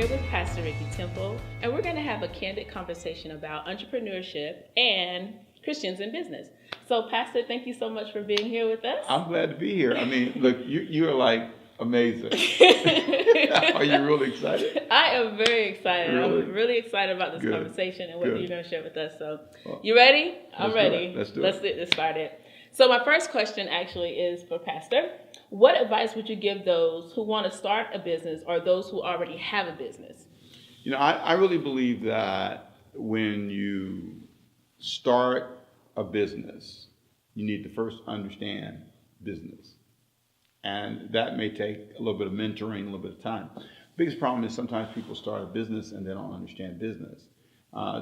here with Pastor Ricky Temple, and we're going to have a candid conversation about entrepreneurship and Christians in business. So, Pastor, thank you so much for being here with us. I'm glad to be here. I mean, look, you are like amazing. Are you really excited? I am very excited. Really? I'm really excited about this Good. conversation and what Good. you're going to share with us. So, you ready? I'm ready. Let's do it. Let's get this started. So, my first question actually is for Pastor. What advice would you give those who want to start a business or those who already have a business? You know, I really believe that when you start a business, you need to first understand business. And that may take a little bit of mentoring, a little bit of time. Biggest problem is sometimes people start a business and they don't understand business.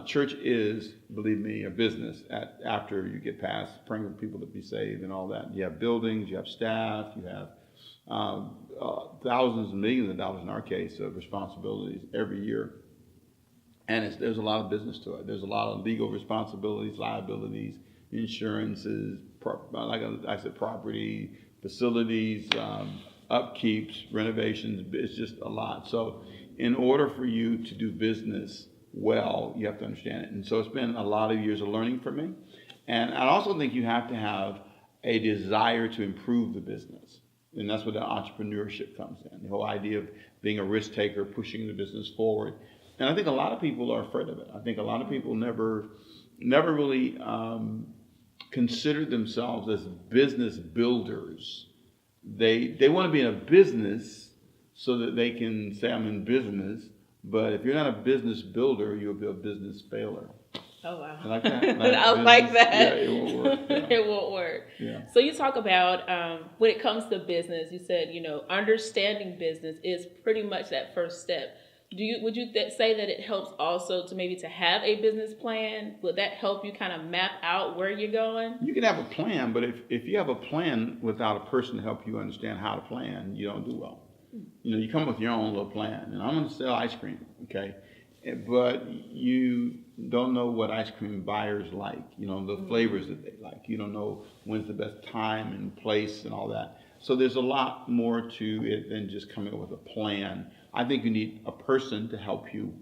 Church is, believe me, a business after you get past praying for people to be saved and all that. You have buildings, you have staff, you have thousands and millions of dollars in our case of responsibilities every year. And there's a lot of business to it. There's a lot of legal responsibilities, liabilities, insurances, like I said, property, facilities, upkeeps, renovations. It's just a lot. So in order for you to do business well, you have to understand it. And so it's been a lot of years of learning for me. And I also think you have to have a desire to improve the business. And that's where the entrepreneurship comes in. The whole idea of being a risk taker, pushing the business forward. And I think a lot of people are afraid of it. I think a lot of people never really consider themselves as business builders. They want to be in a business so that they can say, I'm in business. But if you're not a business builder, you'll be a business failure. Oh, wow. I like that. I like that. Yeah, it won't work. Yeah. It won't work. Yeah. So you talk about when it comes to business, you said, understanding business is pretty much that first step. Would you say that it helps also to have a business plan? Would that help you kind of map out where you're going? You can have a plan, but if you have a plan without a person to help you understand how to plan, you don't do well. You come with your own little plan, and I'm going to sell ice cream, okay? But you don't know what ice cream buyers like, the flavors that they like. You don't know when's the best time and place and all that. So there's a lot more to it than just coming up with a plan. I think you need a person to help you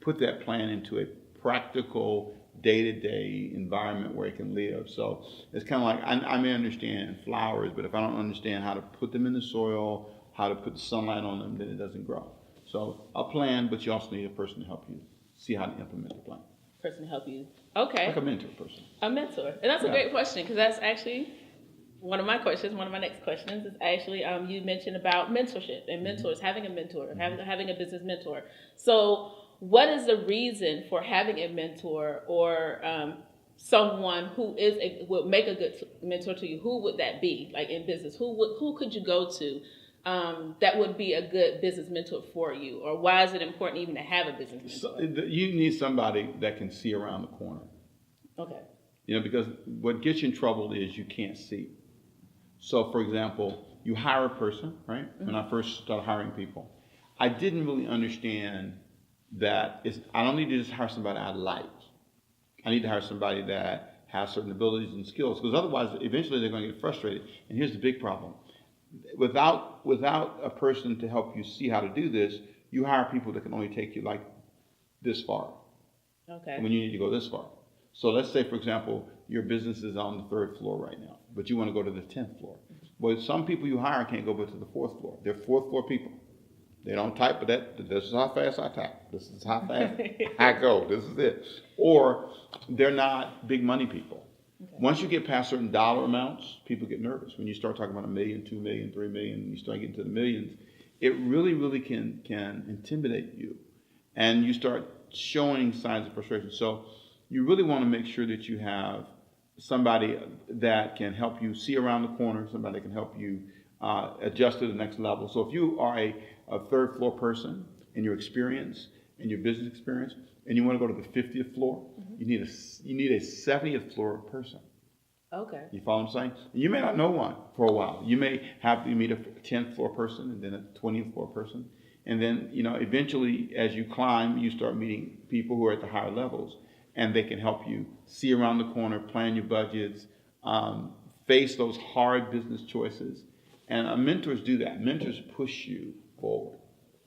put that plan into a practical day-to-day environment where it can live. So it's kind of like I may understand flowers, but if I don't understand how to put them in the soil, how to put the sunlight on them, then it doesn't grow. So a plan, but you also need a person to help you see how to implement the plan. Person to help you. Okay. Like a mentor person. A mentor. And that's a great question, because that's actually one of my questions. One of my next questions is actually you mentioned about mentorship and mentors, having a mentor, having a business mentor. So what is the reason for having a mentor or someone who would make a good mentor to you? Who would that be, like in business? Who could you go to that would be a good business mentor for you? Or why is it important even to have a business mentor? So you need somebody that can see around the corner. Okay. Because what gets you in trouble is you can't see. So, for example, you hire a person, right? Mm-hmm. When I first started hiring people, I didn't really understand that I don't need to just hire somebody I like. I need to hire somebody that has certain abilities and skills, because otherwise, eventually they're going to get frustrated. And here's the big problem. Without a person to help you see how to do this, you hire people that can only take you like this far. Okay. When you need to go this far. So let's say, for example, your business is on the 3rd floor right now, but you want to go to the 10th floor. Well, some people you hire can't go to the 4th floor. They're 4th floor people. They don't type, but this is how fast I type. This is how fast I go. This is it. Or they're not big money people. Okay. Once you get past certain dollar amounts, people get nervous. When you start talking about $1 million, $2 million, $3 million, and you start getting to the millions, it really, really can intimidate you. And you start showing signs of frustration. So you really want to make sure that you have somebody that can help you see around the corner, somebody that can help you adjust to the next level. So if you are a 3rd floor person in your experience, in your business experience, and you want to go to the 50th floor, you need a 70th floor person. Okay. You follow what I'm saying? You may not know one for a while. You may have to meet a 10th floor person and then a 20th floor person. And then, eventually as you climb, you start meeting people who are at the higher levels, and they can help you see around the corner, plan your budgets, face those hard business choices. And mentors do that. Mentors push you forward.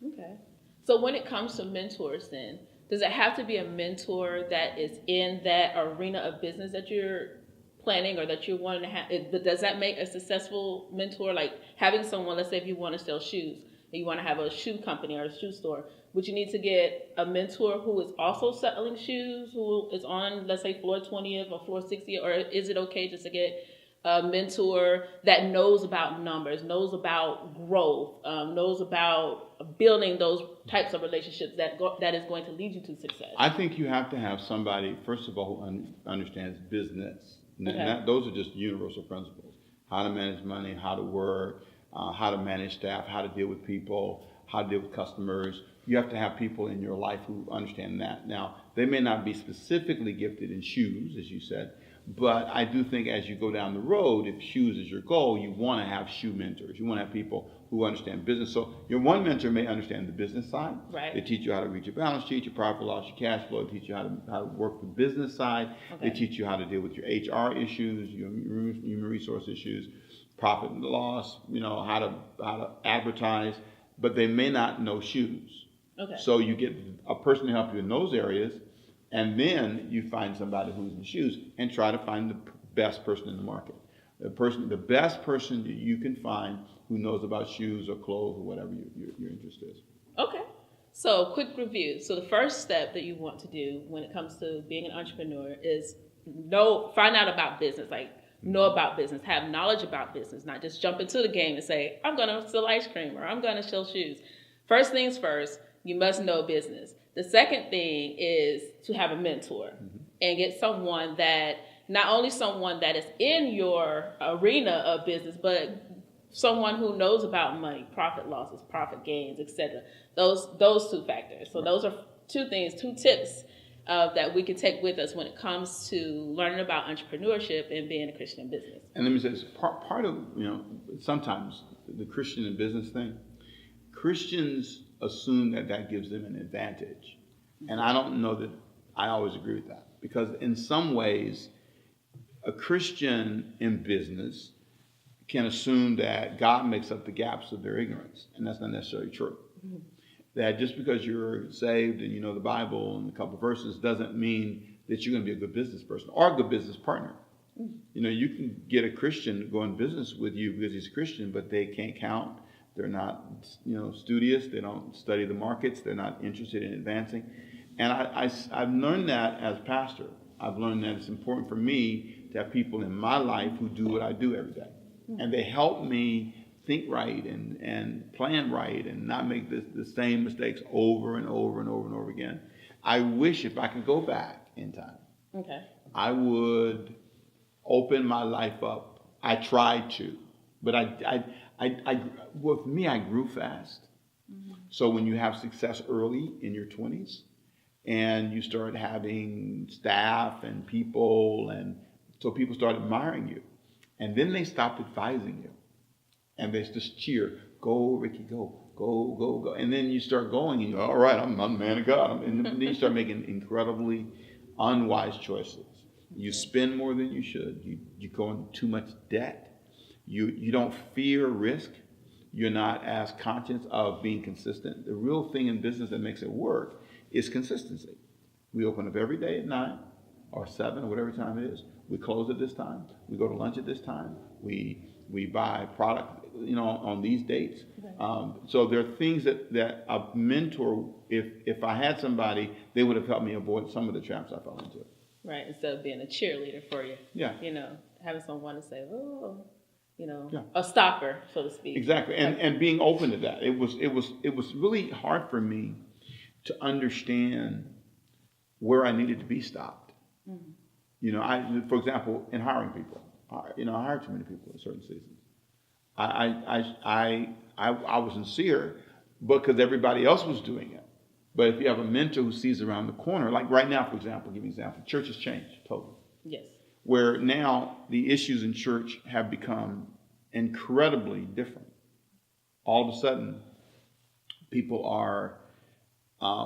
Okay. So when it comes to mentors, then does it have to be a mentor that is in that arena of business that you're planning or that you want to have? Does that make a successful mentor? Like having someone, let's say if you want to sell shoes and you want to have a shoe company or a shoe store, would you need to get a mentor who is also selling shoes, who is on, let's say, floor 20th or floor 60th, or is it okay just to get a mentor that knows about numbers, knows about growth, knows about building those types of relationships that is going to lead you to success? I think you have to have somebody, first of all, who understands business. And those are just universal principles. How to manage money, how to work, how to manage staff, how to deal with people, how to deal with customers. You have to have people in your life who understand that. Now, they may not be specifically gifted in shoes, as you said, but I do think as you go down the road, if shoes is your goal, you want to have shoe mentors. You want to have people who understand business. So your one mentor may understand the business side. Right. They teach you how to read your balance sheet, your profit loss, your cash flow. They teach you how to work the business side. Okay. They teach you how to deal with your HR issues, your human resource issues, profit and loss. How to advertise. But they may not know shoes. Okay. So you get a person to help you in those areas. And then you find somebody who's in shoes and try to find the best person in the market. The best person that you can find who knows about shoes or clothes or whatever your interest is. Okay. So quick review. So the first step that you want to do when it comes to being an entrepreneur is find out about business, know about business, have knowledge about business, not just jump into the game and say, I'm going to sell ice cream or I'm going to sell shoes. First things first, you must know business. The second thing is to have a mentor and get someone that, not only someone that is in your arena of business, but someone who knows about money, profit losses, profit gains, etc. Those two factors. So those are two tips that we can take with us when it comes to learning about entrepreneurship and being a Christian business. And let me say this, part of, sometimes the Christian and business thing, Christians assume that gives them an advantage. And I don't know that I always agree with that. Because in some ways, a Christian in business can assume that God makes up the gaps of their ignorance. And that's not necessarily true. Mm-hmm. That just because you're saved and you know the Bible and a couple of verses doesn't mean that you're going to be a good business person or a good business partner. Mm-hmm. You can get a Christian to go in business with you because he's a Christian, but they can't count. They're not, studious. They don't study the markets. They're not interested in advancing. And I've learned that as pastor. I've learned that it's important for me to have people in my life who do what I do every day. And they help me think right and plan right and not make the same mistakes over and over and over and over again. I wish if I could go back in time, I would open my life up. I tried to, but with me, I grew fast. Mm-hmm. So when you have success early in your 20s and you start having staff and people, and so people start admiring you, and then they stop advising you and they just cheer, go Ricky, go, go, go, go. And then you start going and you're all right, I'm a man of God. And then you start making incredibly unwise choices. You spend more than you should. You go into too much debt. You don't fear risk. You're not as conscious of being consistent. The real thing in business that makes it work is consistency. We open up every day at 9 or 7 or whatever time it is. We close at this time. We go to lunch at this time. We buy product, on these dates. Okay. So there are things that a mentor, if I had somebody, they would have helped me avoid some of the traps I fell into. Right, instead of being a cheerleader for you. Yeah. Having someone to say, a stopper, so to speak. Exactly, and being open to that. It was really hard for me to understand where I needed to be stopped. Mm-hmm. For example, in hiring people, I hired too many people in certain seasons. I was sincere because everybody else was doing it. But if you have a mentor who sees around the corner, like right now, for example, give me an example, church has changed totally. Yes. Where now the issues in church have become incredibly different. All of a sudden, people are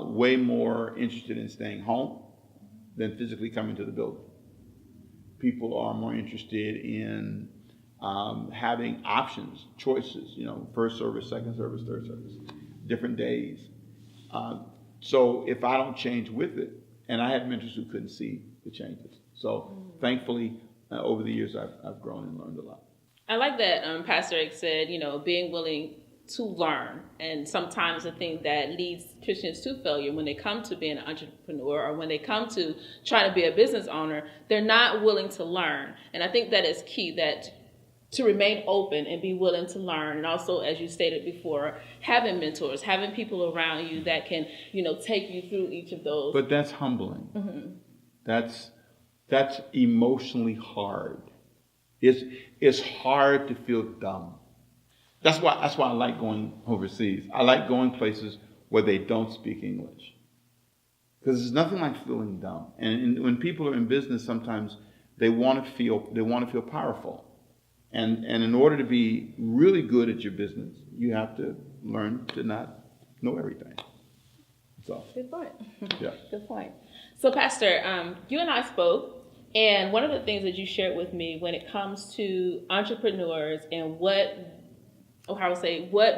way more interested in staying home than physically coming to the building. People are more interested in having options, choices, first service, second service, third service, different days. So if I don't change with it, and I had mentors who couldn't see the changes. So thankfully, over the years, I've grown and learned a lot. I like that Pastor Rick said, being willing to learn. And sometimes the thing that leads Christians to failure when they come to being an entrepreneur or when they come to trying to be a business owner, they're not willing to learn. And I think that is key, that to remain open and be willing to learn. And also, as you stated before, having mentors, having people around you that can, take you through each of those. But that's humbling. That's emotionally hard. It's hard to feel dumb. That's why I like going overseas. I like going places where they don't speak English. Because there's nothing like feeling dumb. And when people are in business, sometimes they want to feel powerful. And in order to be really good at your business, you have to learn to not know everything. So good point. Yeah. Good point. So Pastor, you and I spoke, and one of the things that you shared with me when it comes to entrepreneurs and what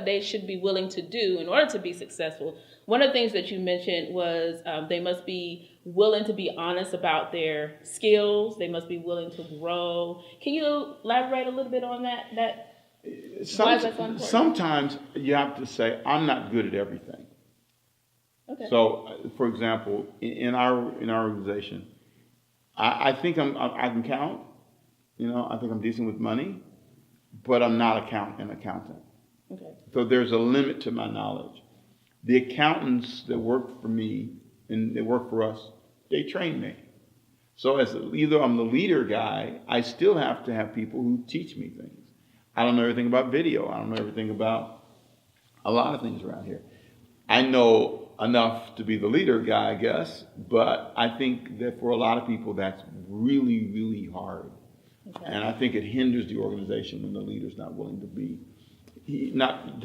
they should be willing to do in order to be successful, one of the things that you mentioned was they must be willing to be honest about their skills. They must be willing to grow. Can you elaborate a little bit on that? Why is that so important? Sometimes you have to say, I'm not good at everything. Okay. So, for example, in our organization, I think I can count. I think I'm decent with money, but I'm not an accountant. Okay. So there's a limit to my knowledge. The accountants that work for me and they work for us, they train me. So as either I'm the leader guy, I still have to have people who teach me things. I don't know everything about video. I don't know everything about a lot of things around here. I know enough to be the leader guy, I guess, but I think that for a lot of people that's really, really hard. Okay. And I think it hinders the organization when the leader's not willing to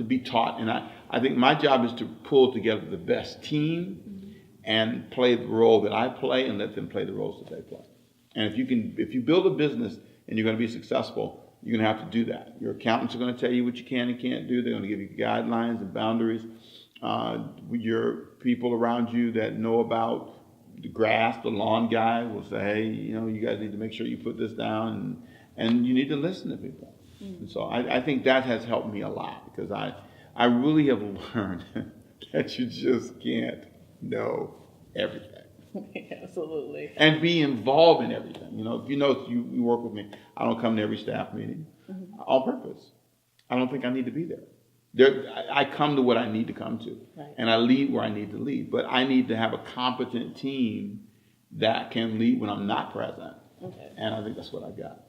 be taught. And I think my job is to pull together the best team and play the role that I play and let them play the roles that they play. And if you build a business and you're going to be successful, you're going to have to do that. Your accountants are going to tell you what you can and can't do. They're going to give you guidelines and boundaries. Your people around you that know about the grass, the lawn guy will say, hey, you guys need to make sure you put this down, and you need to listen to people. And so I think that has helped me a lot, because I really have learned that you just can't know everything. Absolutely. And be involved in everything. If you work with me, I don't come to every staff meeting on purpose. I don't think I need to be there. I come to what I need to come to, right, and I lead where I need to lead. But I need to have a competent team that can lead when I'm not present. Okay. And I think that's what I've got.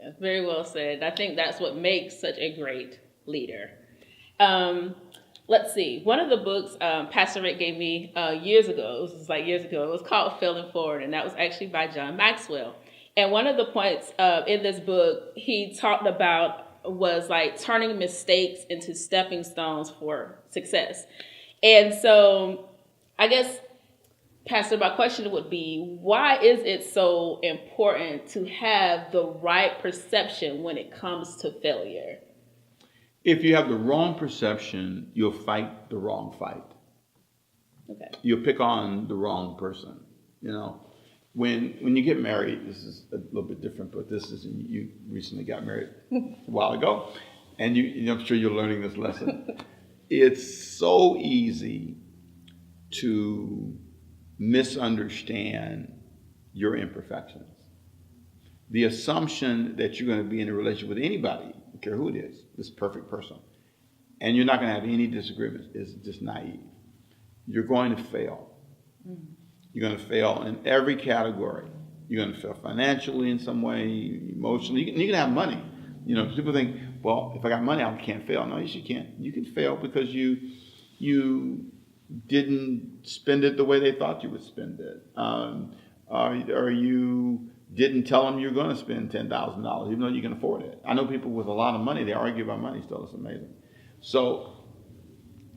Yeah, very well said. I think that's what makes such a great leader. Let's see. One of the books Pastor Rick gave me years ago, it was called Failing Forward, and that was actually by John Maxwell. And one of the points in this book he talked about was like turning mistakes into stepping stones for success. And so I guess, Pastor, my question would be, why is it so important to have the right perception when it comes to failure? If you have the wrong perception, you'll fight the wrong fight. Okay. You'll pick on the wrong person. When you get married, this is a little bit different, but you recently got married a while ago, and I'm sure you're learning this lesson. It's so easy to misunderstand your imperfections. The assumption that you're going to be in a relationship with anybody, I don't care who it is, this perfect person, and you're not going to have any disagreements, is just naive. You're going to fail. Mm-hmm. You're going to fail in every category. You're going to fail financially in some way, emotionally. You can have money. People think, well, if I got money, I can't fail. No, you can't. You can fail because you didn't spend it the way they thought you would spend it. Or you didn't tell them you're going to spend $10,000, even though you can afford it. I know people with a lot of money, they argue about money still. It's amazing. So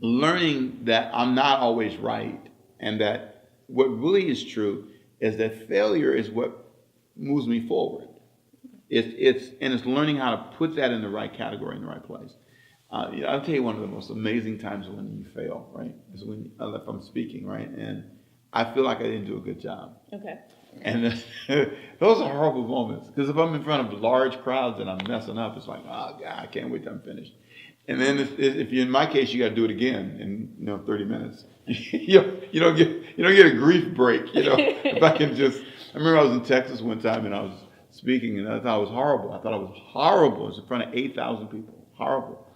learning that I'm not always right, and that what really is true is that failure is what moves me forward. It's learning how to put that in the right category, in the right place. I'll tell you one of the most amazing times when you fail, right? Is when if I'm speaking, right, and I feel like I didn't do a good job. Okay. And those are horrible moments because if I'm in front of large crowds and I'm messing up, it's like, oh God, I can't wait till I'm finished. And then if you're in my case, you got to do it again in 30 minutes. you don't get a grief break. If I can just, I remember I was in Texas one time and I was speaking and I thought it was horrible. I thought it was horrible. It was in front of 8,000 people. Horrible.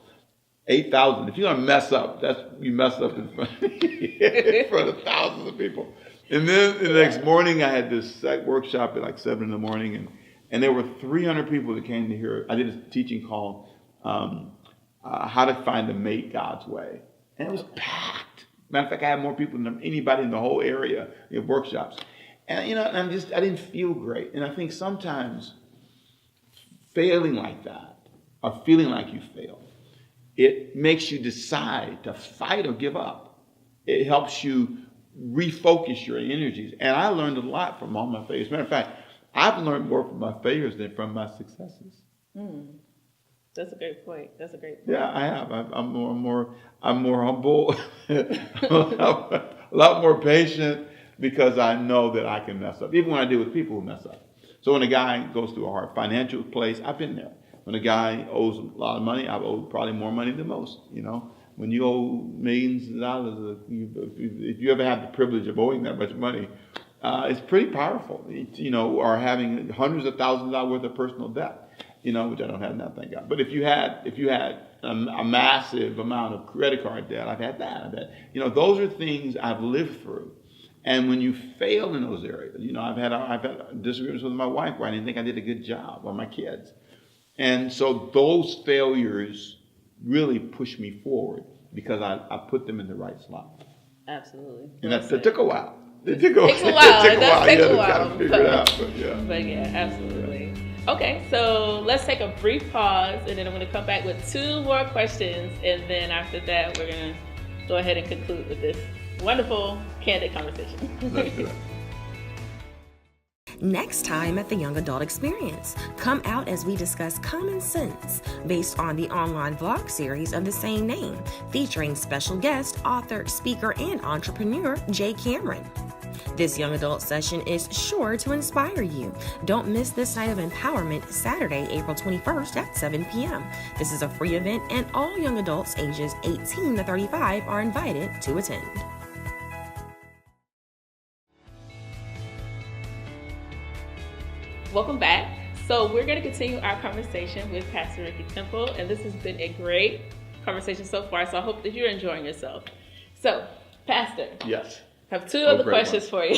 8,000. If you're gonna mess up, you messed up in front of thousands of people. And then the next morning, I had this workshop at like 7 in the morning, and there were 300 people that came to hear. I did a teaching called "How to Find a Mate God's Way," and it was packed. Matter of fact, I had more people than anybody in the whole area in workshops. And I didn't feel great. And I think sometimes failing like that, or feeling like you failed, it makes you decide to fight or give up. It helps you refocus your energies. And I learned a lot from all my failures. Matter of fact, I've learned more from my failures than from my successes. That's a great point. Yeah, I have. I'm more humble, a lot more patient because I know that I can mess up, even when I deal with people who mess up. So when a guy goes through a hard financial place, I've been there. When a guy owes a lot of money, I've owed probably more money than most. When you owe millions of dollars, if you ever have the privilege of owing that much money, it's pretty powerful. Or having hundreds of thousands of dollars worth of personal debt, which I don't have now, thank God. But if you had a massive amount of credit card debt, I've had that. Those are things I've lived through. And when you fail in those areas, I've had disagreements with my wife where I didn't think I did a good job, or my kids. And so those failures really push me forward because I put them in the right slot. Absolutely. And that took a while. It takes a while. It does take a while. To figure it out, but yeah, absolutely. Okay, so let's take a brief pause, and then I'm going to come back with 2 more questions, and then after that, we're going to go ahead and conclude with this wonderful, candid conversation. Let's do that. Next time at the Young Adult Experience, come out as we discuss common sense based on the online vlog series of the same name, featuring special guest, author, speaker, and entrepreneur Jay Cameron. This young adult session is sure to inspire you. Don't miss this night of empowerment, Saturday, April 21st at 7 p.m. This is a free event, and all young adults ages 18 to 35 are invited to attend. Welcome back. So we're going to continue our conversation with Pastor Ricky Temple, and this has been a great conversation so far, so I hope that you're enjoying yourself. So, Pastor. Yes. I have 2 other questions for you.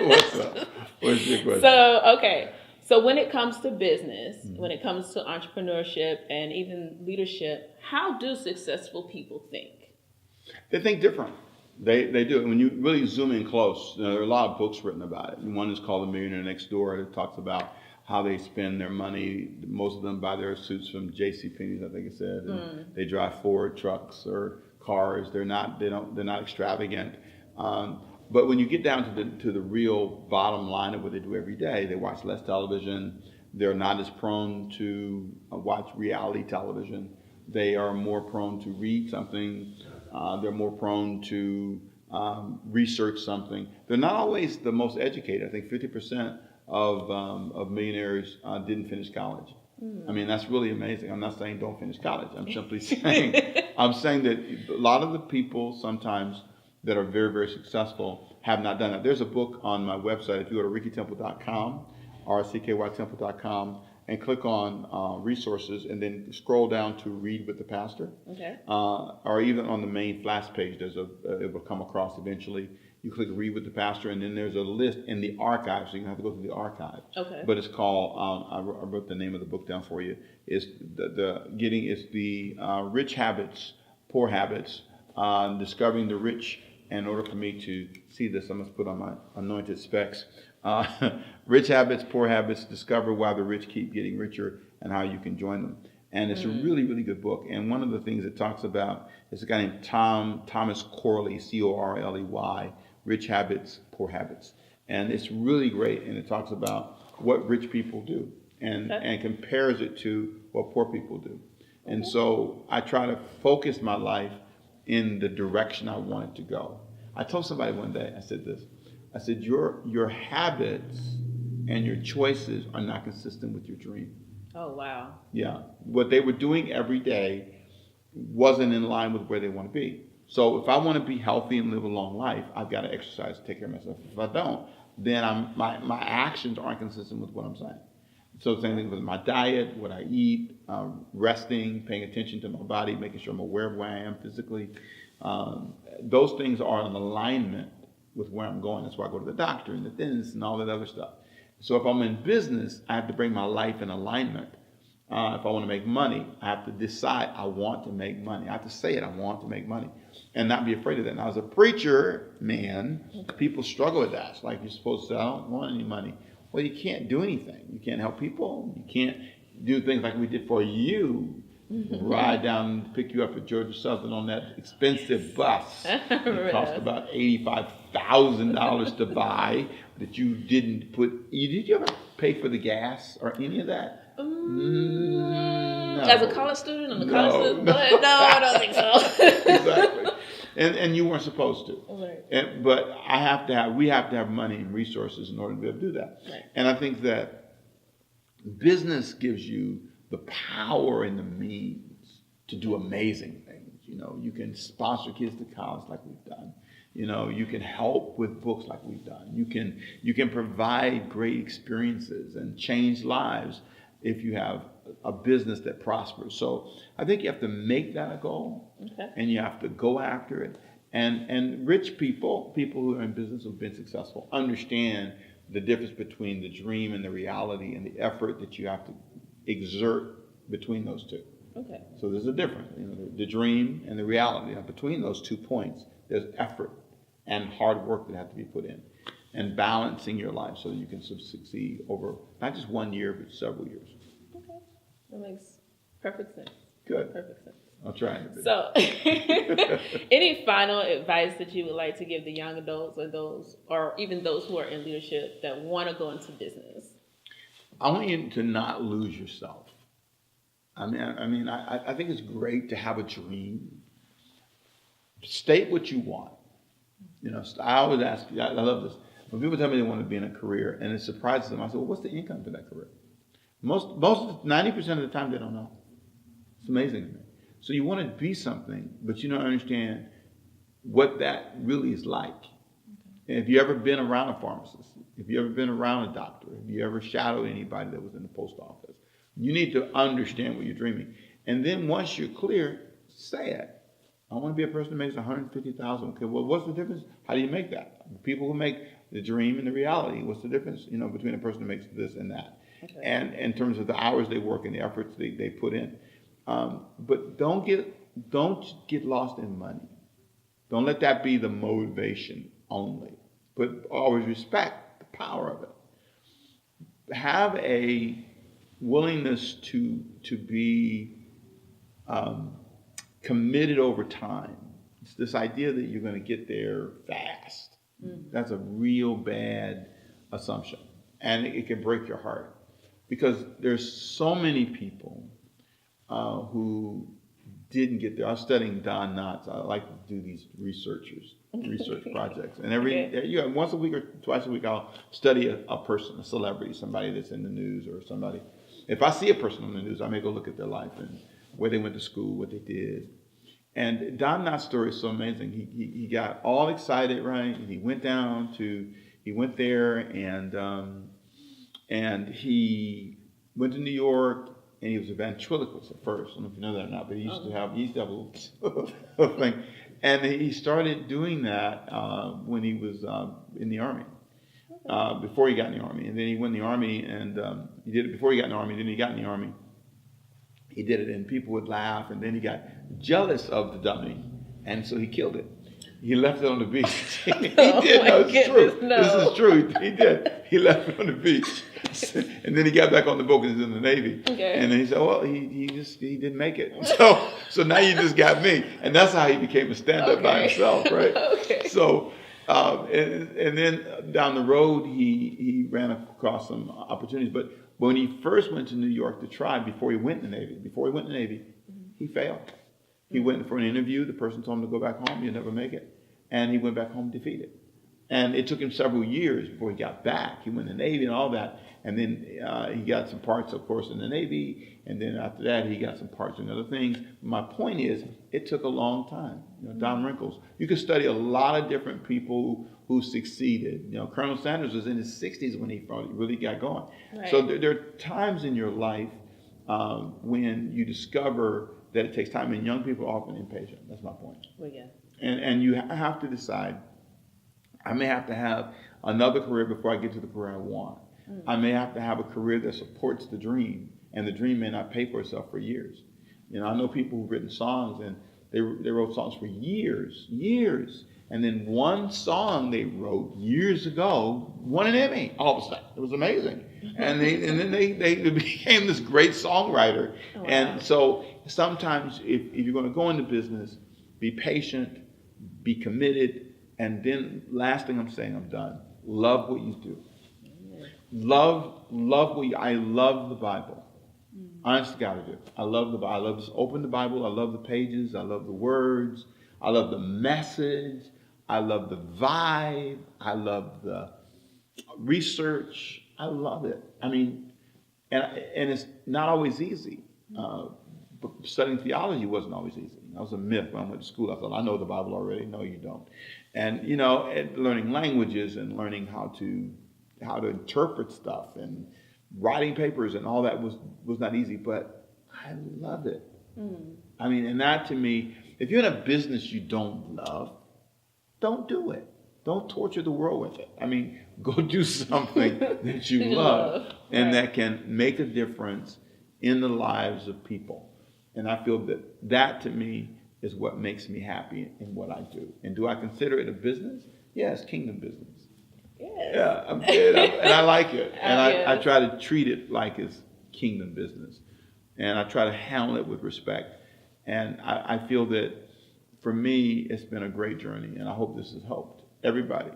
What's up? What's your question? So when it comes to business, when it comes to entrepreneurship and even leadership, how do successful people think? They think different. They do. When you really zoom in close, there are a lot of books written about it. One is called The Millionaire Next Door. It talks about how they spend their money. Most of them buy their suits from JCPenney's, I think it said. And they drive Ford trucks or cars. They're not extravagant. But when you get down to the real bottom line of what they do every day, they watch less television. They're not as prone to watch reality television. They are more prone to read something. They're more prone to research something. They're not always the most educated. I think 50% of millionaires didn't finish college. I mean, that's really amazing. I'm not saying don't finish college. I'm simply saying, that a lot of the people sometimes that are very, very successful have not done that. There's a book on my website. If you go to rickytemple.com, rckytemple.com, and click on resources, and then scroll down to Read with the Pastor. Okay. Or even on the main flash page, it will come across eventually. You click Read with the Pastor, and then there's a list in the archive, so you have to go through the archive. Okay. But it's called, I wrote the name of the book down for you. It's the Rich Habits, Poor Habits, Discovering the Rich. In order for me to see this, I must put on my anointed specs. Rich Habits, Poor Habits, Discover Why the Rich Keep Getting Richer and How You Can Join Them. And it's a really, really good book. And one of the things it talks about is a guy named Thomas Corley, Corley, Rich Habits, Poor Habits. And it's really great. And it talks about what rich people do and compares it to what poor people do. And so I try to focus my life in the direction I want it to go. I told somebody one day, I said this, I said, your habits and your choices are not consistent with your dream. Oh, wow. Yeah. What they were doing every day wasn't in line with where they want to be. So if I want to be healthy and live a long life, I've got to exercise, take care of myself. If I don't, then my actions aren't consistent with what I'm saying. So same thing with my diet, what I eat, resting, paying attention to my body, making sure I'm aware of where I am physically. Those things are in alignment with where I'm going. That's why I go to the doctor and the dentist and all that other stuff. So if I'm in business, I have to bring my life in alignment. If I want to make money, I have to decide I want to make money. I have to say it, I want to make money, and not be afraid of that. Now, as a preacher, man, people struggle with that. It's like you're supposed to say, I don't want any money. Well, you can't do anything. You can't help people. You can't do things like we did for you. Ride down, pick you up at Georgia Southern on that expensive bus. It cost about $85,000 to buy that you didn't put. Did you ever pay for the gas or any of that? No. As a college student, I'm a college student. No, I don't think so. Exactly. And you weren't supposed to. Right. But we have to have money and resources in order to be able to do that. Right. And I think that business gives you the power and the means to do amazing things. You know, you can sponsor kids to college like we've done. You know, you can help with books like we've done. You can provide great experiences and change lives if you have a business that prospers. So I think you have to make that a goal, and you have to go after it. And rich people who are in business who've been successful, understand the difference between the dream and the reality and the effort that you have to exert between those two. Okay. So there's a difference. You know, the dream and the reality. Between those 2 points, there's effort and hard work that have to be put in, and balancing your life so that you can succeed over not just 1 year, but several years. Okay. That makes perfect sense. Good. Perfect sense. I'll try. So, any final advice that you would like to give the young adults or even those who are in leadership that want to go into business? I want you to not lose yourself. I think it's great to have a dream. State what you want. You know, I always ask, I love this. When people tell me they want to be in a career and it surprises them, I say, well, what's the income for that career? Most 90% of the time they don't know. It's amazing to me. So you want to be something, but you don't understand what that really is like. And if you ever been around a pharmacist, if you ever been around a doctor, if you ever shadowed anybody that was in the post office, you need to understand what you're dreaming. And then once you're clear, say it. I want to be a person who makes $150,000. Okay, well, what's the difference? How do you make that? People who make the dream and the reality, what's the difference, between a person who makes this and that? Okay. And in terms of the hours they work and the efforts they put in. But don't get lost in money. Don't let that be the motivation only. But always respect the power of it. Have a willingness to be committed over time. It's this idea that you're going to get there fast. That's a real bad assumption, and it can break your heart, because there's so many people who didn't get there. I was studying Don Knotts. I like to do these research projects, and once a week or twice a week I'll study a person, a celebrity, somebody that's in the news, or somebody. If I see a person on the news, I may go look at their life and where they went to school, what they did. And Don Knott's story is so amazing. He got all excited, right? He went there and he went to New York, and he was a ventriloquist at first. I don't know if you know that or not, but he used to have a little thing. And he started doing that when he was in the Army, before he got in the Army. And then he went in the Army, and he did it before he got in the Army. Then he got in the Army. He did it, and people would laugh, and then he got jealous of the dummy, and so he killed it. He left it on the beach. He did. It's true. No. This is true. He did. He left it on the beach, and then he got back on the boat because he was in the Navy. Okay. And then he said, "Well, he didn't make it." So now you just got me, and that's how he became a stand-up by himself, right? Okay. So. And then down the road, he ran across some opportunities. But when he first went to New York to try, before he went in the Navy, he failed. He went for an interview. The person told him to go back home. You'll never make it. And he went back home defeated. And it took him several years before he got back. He went in the Navy and all that. And then he got some parts, of course, in the Navy. And then after that, he got some parts in other things. My point is, it took a long time. Don Rickles. You can study a lot of different people who succeeded. Colonel Sanders was in his 60s when he really got going. Right. So there are times in your life when you discover that it takes time. And young people are often impatient. That's my point. Well, yeah. And you have to decide, I may have to have another career before I get to the career I want. I may have to have a career that supports the dream, and the dream may not pay for itself for years. I know people who've written songs, and they wrote songs for years, and then one song they wrote years ago won an Emmy. All of a sudden, it was amazing, and then they became this great songwriter. Oh, wow. And so sometimes, if you're going to go into business, be patient, be committed. And then last thing I'm saying, I'm done. Love what you do. Love what you, I love the Bible. Honest to God, I do. I love the Bible. I love to open the Bible. I love the pages. I love the words. I love the message. I love the vibe. I love the research. I love it. I mean, and it's not always easy. But studying theology wasn't always easy. That was a myth when I went to school. I thought, I know the Bible already. No, you don't. And, and learning languages and learning how to interpret stuff and writing papers and all that was not easy, but I love it. I mean, and that to me, if you're in a business you don't love, don't do it. Don't torture the world with it. I mean, go do something that you love and that can make a difference in the lives of people. And I feel that to me is what makes me happy in what I do. And do I consider it a business? Yes, kingdom business. Yes. Yeah, I'm good. And I like it. And I try to treat it like it's kingdom business. And I try to handle it with respect. And I feel that for me, it's been a great journey. And I hope this has helped everybody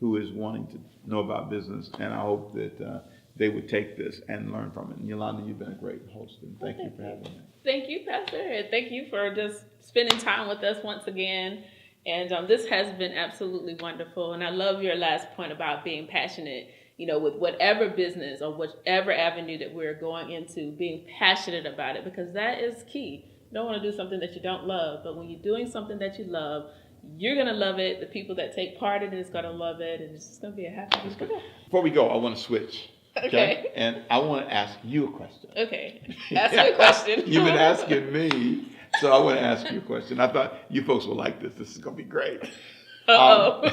who is wanting to know about business. And I hope that they would take this and learn from it. And Yolanda, you've been a great host. And thank you for having me. Thank you, Pastor. And thank you for just spending time with us once again. And this has been absolutely wonderful. And I love your last point about being passionate, with whatever business or whatever avenue that we're going into, being passionate about it, because that is key. You don't want to do something that you don't love, but when you're doing something that you love, you're going to love it. The people that take part in it is going to love it. And it's just going to be a happy day. Before we go, I want to switch. Okay. And I want to ask you a question. Okay. Ask me a question. You've been asking me, so I want to ask you a question. I thought you folks will like this. This is going to be great. Uh-oh.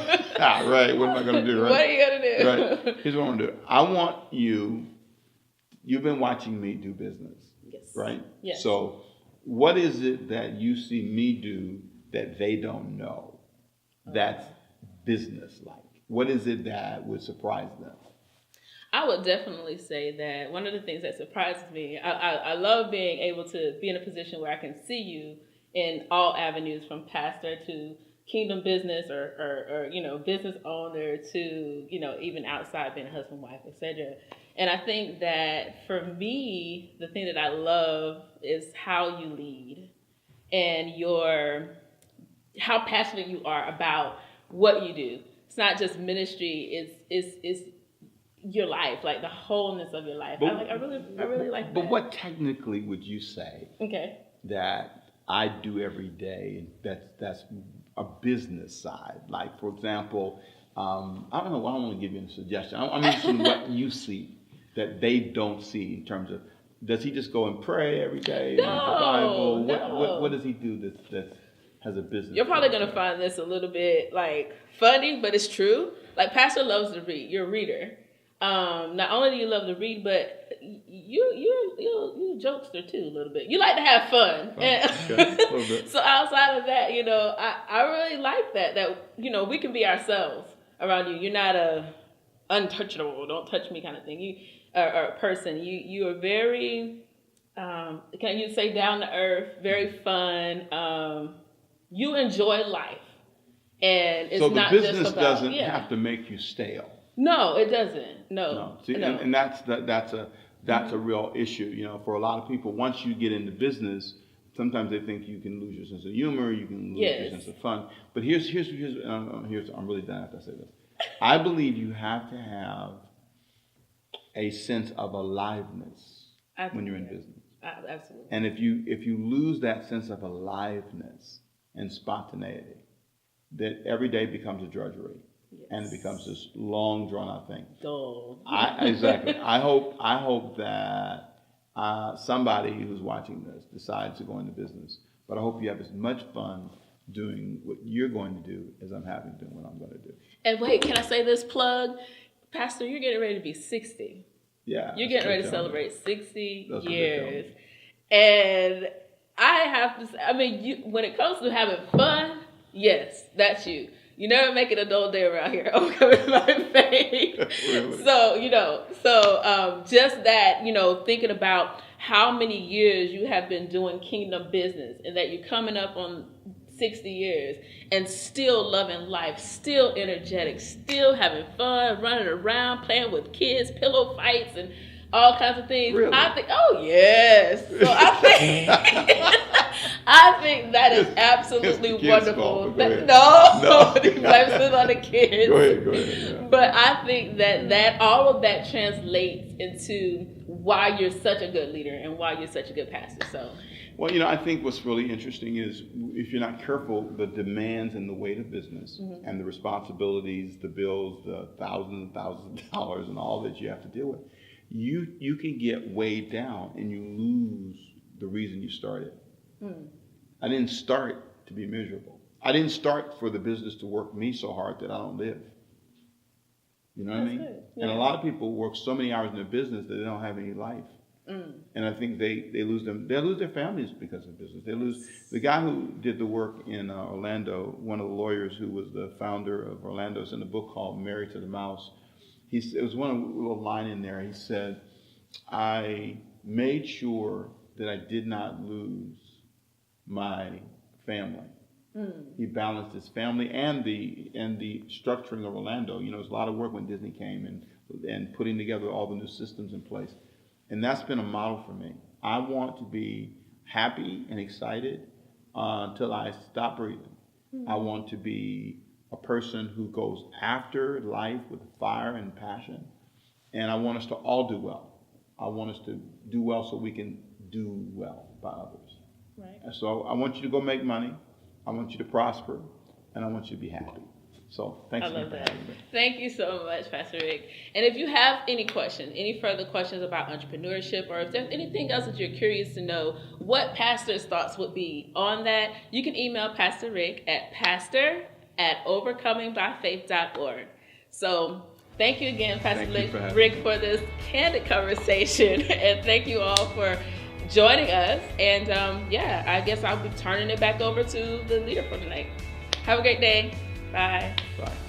Right. What am I going to do, right? What are you going to do? Right. Here's what I'm going to do. I want you've been watching me do business. Yes. Right? Yes. So what is it that you see me do that they don't know that's business-like? What is it that would surprise them? I would definitely say that one of the things that surprises me, I love being able to be in a position where I can see you in all avenues, from pastor to kingdom business or business owner to, even outside being a husband, wife, etc. And I think that for me, the thing that I love is how you lead and how passionate you are about what you do. It's not just ministry, it's your life, like the wholeness of your life. I really like that. But what technically would you say that I do every day, and that's a business side? Like, for example, I don't know, I don't want to give you a suggestion. I'm interested in what you see that they don't see in terms of, does he just go and pray every day? No, the Bible? no. What does he do that has a business? You're probably going to find this a little bit funny, but it's true. Like, Pastor loves to read. You're a reader. Not only do you love to read, but you're a jokester too, a little bit. You like to have fun. Okay, a little bit. So outside of that, I really like that we can be ourselves around you. You're not a untouchable, don't touch me kind of thing. You are a person. You are very, can you say, down to earth, very fun. You enjoy life, and it's not just about. So the business doesn't have to make you stale. No, it doesn't. No. See, no. And that's a real issue. For a lot of people, once you get into business, sometimes they think you can lose your sense of humor, you can lose your sense of fun. But here's I'm really done after I say this. I believe you have to have a sense of aliveness when you're in business. Absolutely. And if you lose that sense of aliveness and spontaneity, that every day becomes a drudgery. Yes. And it becomes this long, drawn-out thing. Dull. Exactly. I hope that somebody who's watching this decides to go into business. But I hope you have as much fun doing what you're going to do as I'm having doing what I'm going to do. And wait, can I say this plug? Pastor, you're getting ready to be 60. Yeah. You're getting ready to celebrate 60 years. And I have to say, I mean, when it comes to having fun, yes, that's you. You never make it a dull day around here. Overcoming my faith. Really? So, just that, thinking about how many years you have been doing kingdom business and that you're coming up on 60 years and still loving life, still energetic, still having fun, running around, playing with kids, pillow fights, and all kinds of things. Really? I think, oh yes. So I think that is absolutely wonderful. No, he blames it on the kids. Go ahead. Yeah. But I think that all of that translates into why you're such a good leader and why you're such a good pastor. So. Well, I think what's really interesting is if you're not careful, the demands and the weight of business and the responsibilities, the bills, the thousands and thousands of dollars and all that you have to deal with, you can get weighed down and you lose the reason you started. I didn't start to be miserable. I didn't start for the business to work me so hard that I don't live. You know what I mean? Yeah. And a lot of people work so many hours in their business that they don't have any life. And I think they lose their families because of business. They lose the guy who did the work in Orlando, one of the lawyers who was the founder of Orlando, is in a book called Married to the Mouse. It was one little line in there. He said, I made sure that I did not lose my family. He balanced his family and the structuring of Orlando. It was a lot of work when Disney came and putting together all the new systems in place. And that's been a model for me. I want to be happy and excited until I stop breathing. I want to be a person who goes after life with fire and passion. And I want us to all do well. I want us to do well so we can do well by others. Right. And so I want you to go make money. I want you to prosper. And I want you to be happy. So thanks for having me. Thank you so much, Pastor Rick. And if you have any further questions about entrepreneurship, or if there's anything else that you're curious to know, what Pastor's thoughts would be on that, you can email Pastor Rick at pastor@overcomingbyfaith.org. So thank you again, Pastor Rick, for this candid conversation. And thank you all for joining us. And I guess I'll be turning it back over to the leader for tonight. Have a great day. Bye. Bye.